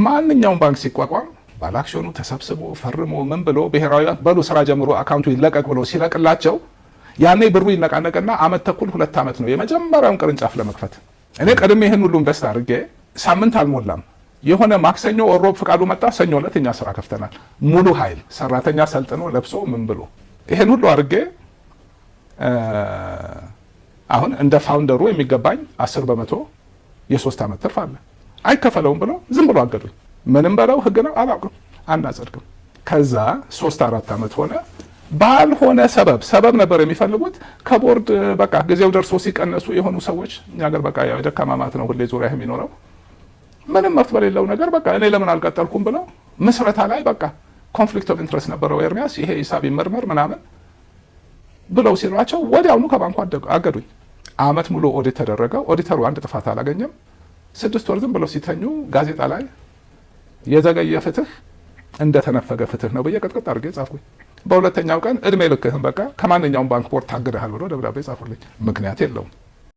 ማንኛውም ባንክ ሲቋቋም ባለአክሲዮኑ ተሰብስቦ ፈርሞ ምን ብሎ ብሔራዊ ባንክ በሉ ስራ ጀምሮ አካውንቱ ይለቀቅ ብሎ ሲለቅላቸው ያኔ ብሩ ይነቃነቅና አመት ተኩል 2 ዓመት ነው የመጀመሪያውን ቅርንጫፍ ለመክፈት። እኔ ቀድሜ ይህን ሁሉ ኢንቨስት አድርጌ ሳምንት አልሞላም የሆነ ማክሰኞ ሮብ ፍቃዱ መጣ፣ ሰኞ ዕለት እኛ ስራ ከፍተናል። ሙሉ ኃይል ሰራተኛ ሰልጥኖ ለብሶ ምን ብሎ ይሄን ሁሉ አድርጌ አሁን እንደ ፋውንደሩ የሚገባኝ 10% የ3 ዓመት ትርፍ አለ። አይከፈለውም ብለው ዝም ብሎ አገዱኝ። ምንም በለው ህግ ነው አላውቅም፣ አናጸድቅም። ከዛ 3-4 ዓመት ሆነ። ባልሆነ ሰበብ ነበር የሚፈልጉት ከቦርድ በቃ ጊዜው ደርሶ ሲቀነሱ የሆኑ ሰዎች እኛ ሀገር በቃ ያው ደካማማት ነው ሁሌ ዙሪያ የሚኖረው ምንም መፍት በሌለው ነገር በቃ እኔ ለምን አልቀጠልኩም ብለው ምስረታ ላይ በቃ ኮንፍሊክት ኦፍ ኢንትረስት ነበረው ኤርሚያስ ይሄ ሂሳብ ይመርመር ምናምን ብለው ሲሏቸው ወዲያውኑ ከባንኩ አገዱኝ። አመት ሙሉ ኦዲት ተደረገ። ኦዲተሩ አንድ ጥፋት አላገኘም። 6 ወር ዝም ብለው ሲተኙ ጋዜጣ ላይ የዘገየ ፍትህ እንደተነፈገ ፍትህ ነው ብዬ ቅጥቅጥ አድርጌ ጻፍኩኝ። በሁለተኛው ቀን እድሜ ልክህን በቃ ከማንኛውም ባንክ ቦርድ ታግደሃል ብሎ ደብዳቤ ጻፉልኝ። ምክንያት የለውም።